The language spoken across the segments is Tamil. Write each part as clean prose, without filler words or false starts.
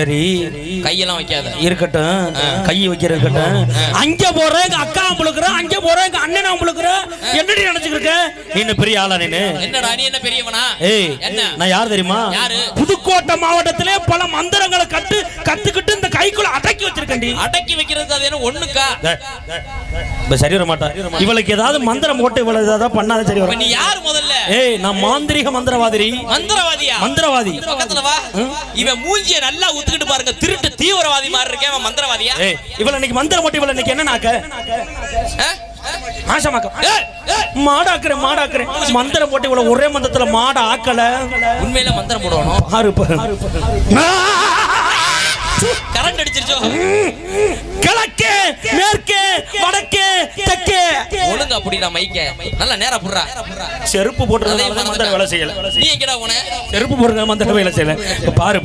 சரி, கையெல்லாம் வைக்காத. இருக்கட்டும், கை வைக்கிற இருக்கட்டும். அங்க போறேன் எங்க அக்கா புழுக்குறேன், அங்க போறேன் எங்க அண்ணன் புழுக்குறேன். என்னடி நினைச்சுக்கிருக்க? நீ பெரிய ஆளா? நீ என்னடா நீ என்ன பெரியவனா? ஏய், நான் யார் தெரியுமா? புதுக்கோட்டை மாவட்டத்திலே பல மந்திரங்களை கத்துக்கிட்டு இந்த கைக்குள்ள அடக்கி வச்சிருக்கேன்டி. அடக்கி வைக்கிறது அது என்ன ஒண்ணுக்கா? சரி வர மாட்டா. இவளுக்கு ஏதாவது மந்திரம் போட்டு இவள ஏதாவது பண்ணாத சரி வர. நீ யார் முதல்ல? ஏய், நான் மாந்திரிக மந்திரவாதி. மந்திரவாதியா? மந்திரவாதி. பக்கத்துல வா. இவன் மூஞ்சிய நல்லா ஊத்துக்கிட்டு பாருங்க, திருட்டு தீவிரவாதி மாதிரி இருக்கே. அவன் மந்திரவாதியா? ஏய், இவள இன்னைக்கு மந்திரம் போட்டு இவள இன்னைக்கு என்ன நாக்க? மாடாக்குறேன் மந்திரம் போட்டு இவ்வளவு ஒரே மந்திரத்துல மாட ஆக்கல. உண்மையில மந்திரம் போடணும். கரண்ட் அடிச்சிருச்சோ? கிழக்கு மேற்கு வடக்கு தெற்கு ஒழுங்கா புடிடா மைக்க. நல்ல நேரா புடுறா. செருப்பு போட்டுறதே மந்திரம் வேலை செய்யல. நீ எங்கடா போன? செருப்பு போடுற மந்திரம் வேலை செய்யல. பாரு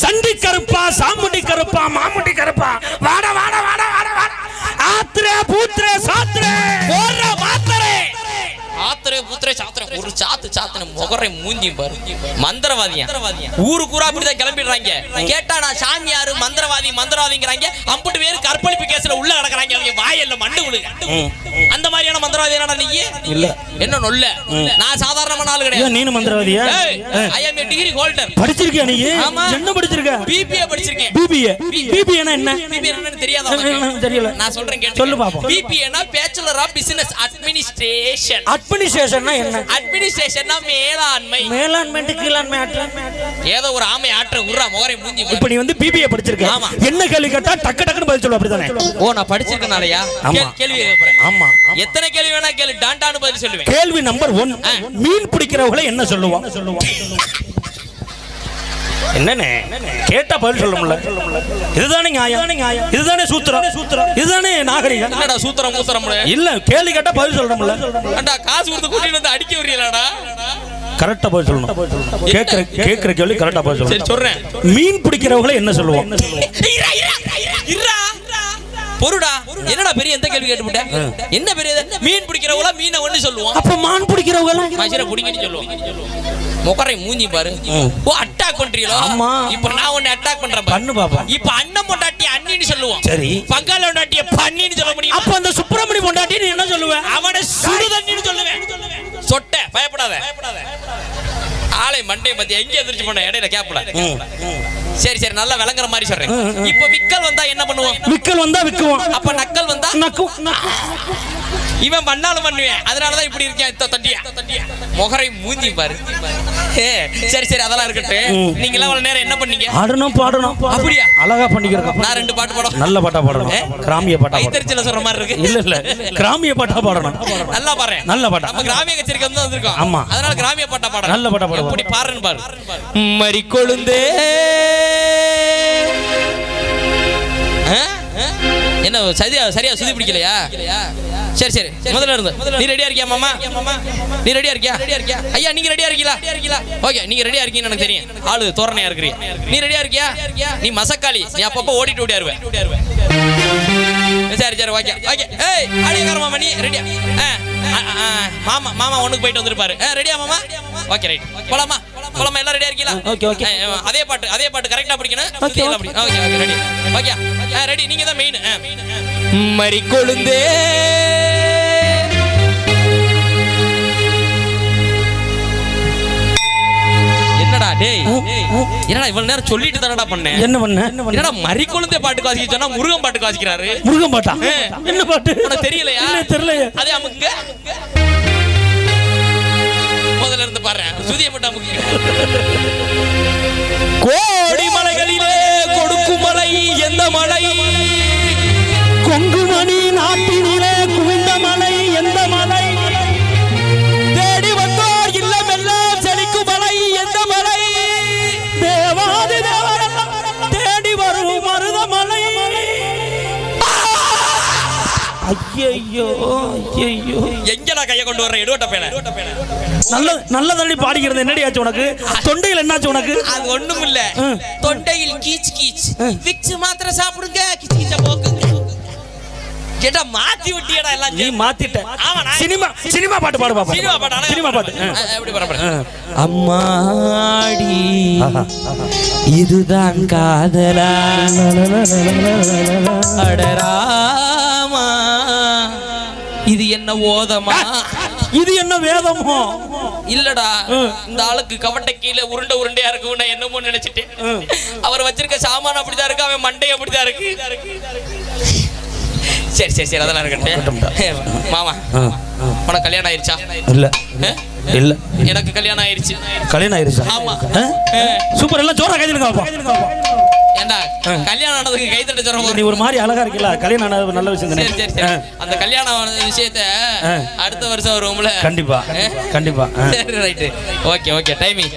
சண்டி கருப்பா, சாமுண்டி கருப்பா, மாமுண்டி கருப்பா, வாட வாட வாட வாட வாட ஆத்ரே பூத்ரே சாத்ரே போற மாத்தரே ஆத்ரே பூத்ரே சாத்ரே ஒரு சாத்துன முகரை மூஞ்சி பாரு. மந்திரவாதியா? ஊரு கூரா அப்படிதான் கிளம்பிடுறாங்க. கேட்டா நான் சாமியாரு மந்திரவாதிங்கறாங்க. அம்புட்டு பேர் கற்பழிப்பு கேஸ்ல உள்ள நடக்கறாங்க. அவங்க வாயல்ல மண்டு விழுங்க. அந்த மாதிரியான மந்திரவாதி என்னடா நீ? இல்ல என்ன நொல்ல. நான் சாதாரணமான ஆளு கிடையாது. நீ மந்திரவாதியா? ஐ அம் a degree holder. படிச்சிருக்கியா நீ? என்ன படிச்சிருக்க? பிபிஏ படிச்சிருக்கேன். பிபிஏ என்ன? பிபிஏ என்னன்னு தெரியாதா உனக்கு? தெரியல. நான் சொல்றேன் கேளு. சொல்லு பாப்போம். பிபிஏ னா பேச்சுலர் ஆஃப் பிசினஸ் அட்மினிஸ்ட்ரேஷன். அட்மினிஸ்ட்ரேஷன்னா என்ன? அட்மினிஸ்ட்ரேஷன்னா மேலாண்மை. மேலாண்மைக்கு கீழாண்மை ஆட்ற. ஏதோ ஒரு ஆமை ஆட்ற உர்றா முகரை மூஞ்சி. இப்போ நீ வந்து பிபிஏ படிச்சிருக்க. என்ன கேள்வி கேட்டா டக்கு டக்குன்னு பதில் சொல்ல அப்படிதானே? ஓ, நான் படிச்சிருக்கனாலயா? கேள்வி கேக்குறேன். ஆமா. எத்தனை கேள்வி வேணா கேளு, டாண்டான்னு பதில் சொல்லுவேன். கேள்வி நம்பர் 1, மீன் பிடிக்கிறவங்களை என்ன சொல்லுவாங்க? என்னனே கேட்டா பதில் சொல்ல முடியல. இதுதானே நியாயம், இதுதானே சூத்திரம், இதுதானே நாகரிகம். என்னடா சூத்திரம் மூத்திரம் இல்ல, கேள்வி கேட்டா பதில் சொல்ல முடியல. அண்டா காசு கொடுத்து கூட்டிட்டு வந்து அடிக்க வரீங்களாடா? கரெக்டா பதில் சொல்லணும். கேக்குற கேள்வி கரெக்டா பதில் சொல்லணும். சரி சொல்றேன். மீன் பிடிக்கிறவங்களை என்ன சொல்லுவாங்க? பொருடா. என்னடா பெரிய எந்த கேள்வி கேட்டுட்ட? என்ன பெரிய மீன் பிடிக்கிறவங்கள மீனை ஒண்ணு சொல்லுவோம். அப்ப மான் பிடிக்கிறவங்கள மஜிர புடிங்கன்னு சொல்லுவோம். முகரை மூஞ்சி பாரு. ஓ, அட்டாக் பண்றீங்களோ? ஆமா. இப்போ நான் உன்னை அட்டாக் பண்றேன் பண்ணு பாப்பா. இப்போ அண்ணன் பொண்டாட்டி அண்ணின்னு சொல்லுவோம். சரி. பங்காள பொண்டாட்டிய பன்னின்னு சொல்ல முடியும். அப்ப அந்த சுப்பிரமணி பொண்டாட்டி நீ என்ன சொல்லுவ? அவனை சுடுதண்ணின்னு சொல்லுவேன். சொட்ட பயப்படாத. ஆளை மண்டே மத்தி எங்க எதிர்ச்சு பண்ண இடையில கேப்பல. சரி சரி, நல்லா விளங்குற மாதிரி சொல்றேன். இப்போ விக்கல் வந்தா என்ன பண்ணுவோம்? விக்கல் வந்தா விக்குவோம். அப்ப நக்கல் வந்தா நக்கும். இவன் பண்ணாலும் பண்ணுவேன். அதனாலதான் இப்படி இருக்கேன். தட்டியா முகரை மூஞ்சி பாரு. சரி சரி, அதெல்லாம் இருக்கட்டும். நீங்க எல்லாம் அவ்வளவு நேரம் என்ன பண்ணீங்க? ஆடணும் பாடணும். அப்படியா? அழகா பண்ணிக்கிறோம். நான் 2 பாட்டு பாடணும். நல்ல பாட்டா பாடணும். கிராமிய பாட்டா. கைத்தறிச்சல சொல்ற மாதிரி இருக்கு. இல்ல கிராமிய பாட்டா பாடணும். நல்லா பாரு. நல்ல பாட்டா. நம்ம கிராமிய கச்சேரிக்கு வந்து வந்திருக்கோம். ஆமா, அதனால கிராமிய பாட்டா பாடணும். நல்ல பாட்டா பாடணும். எப்படி பாடுறேன்னு பாரு. மரி கொழுந்தே. என்ன சரியா சுதி பிடிக்கலையா? சரி சரி, முதல்ல இருந்து. நீ ரெடியா இருக்கியா மாமா? நீ ரெடியா இருக்கியா? ஐயா நீங்க ரெடியா இருக்கீங்களா? ஓகே, நீங்க ரெடியா இருக்கீங்கன்னு எனக்கு தெரியும். ஆளு தோரணையா இருக்கிறீங்க. நீ ரெடியா இருக்கியா? நீ மசக்காளி. நீ அப்பப்போ ஓடிட்டு ஓடியாருவேன். சரி சரி, ஓகே ஓகே. ஏய் அடிக்கார மாமா, நீ ரெடியா? மாமா ஒண்ணுக்கு போயிட்டு வந்திருப்பாரு. ரெடியா மாமா? Okay right. போலாமா? எல்லாம் ரெடியா இருக்கீங்களா? Okay okay. அதே பாட்டு கரெக்டா படிக்கணும். Okay okay ready. Okay ready. நீங்க தான் மெயின். மரி கொழுந்தே. என்னடா டேய், என்னடா இவ்வளவு நேரம் சொல்லிட்டு தானடா பண்ணேன். என்ன பண்ண? என்னடா மரி கொழுந்தே பாட்டு வாசிக்க சொன்னா முருகன் பாட்டு வாசிக்கிறாரு. முருகன் பாட்டா? என்ன பாட்டு உனக்கு தெரியலையா? தெரியலையா? அதே அமுங்க. முதல்ல இருந்து பாரு. சுதிய போட்டு அமுங்க. கோடி மலைகளிலே கொடுக்கும் மலை எந்த மலை? கொங்குமணி நாட்டினிலே குவிந்த மலை எந்த மலை? தேடி வந்தோர் இல்லமெல்லாம் செழிக்கும் மலை எந்த மலை? தேவாதி தேவரெல்லாம் தேடி வரும் மருதமலை. ஐயோ ஐயோ, எங்கடா கைய கொண்டு வர எடுவட்ட பேன? நல்ல தண்ணி பாடிக்கிறது என்னடி ஆச்சு உனக்கு? தொண்டையில் என்னாச்சு உனக்கு? அது ஒண்ணும் இல்ல. தொண்டையில் கீச் கீச். விக்ஸ் மாத்திரை சாப்பிடுங்க, கிச் கிச்ச போக்குங்க. கேட்டா மாத்தி விட்டியடா எல்லாம். நீ மாத்திட்ட. ஆமா, சினிமா பாட்டு பாடு பாப்பா. சினிமா பாட்டு. சினிமா பாட்டு. எப்படி பாரு. அம்மாடி இதுதான் காதலா அடராமா இது என்ன ஓதமா இது என்ன வேதமோ இல்லடா. இந்த ஆளுக்கு கவட்டை கீழே உருண்டையா இருக்கு. நான் என்னமோ நினைச்சிட்டேன். அவர் வச்சிருக்க சாமான் அப்படிதான் இருக்கு, அவன் மண்டை அப்படிதான் இருக்கு. சரி சரி சரி, அதெல்லாம் இருக்கட்டும். மாமா உனக்கு கல்யாணம் ஆயிருச்சா? இல்ல இல்ல, எனக்கு கல்யாணம் ஆயிருச்சு. கல்யாணம் ஆயிருச்சா? ஆமா. சூப்பர், எல்லாம் ஜோரா கைதட்டுங்க பாப்பா. ஏண்டா கல்யாணம் ஆனதுக்கு கை தட்ட சொல்ற? நீ ஒரு மாதிரி அழகா இருக்கல, கல்யாணம் ஆனது நல்ல விஷயம் தானே. சரி சரி, அந்த கல்யாணம் ஆன விஷயத்தை அடுத்த வருஷம் வருவோம்ல. கண்டிப்பா கண்டிப்பா. சரி ரைட், ஓகே ஓகே, டைமிங்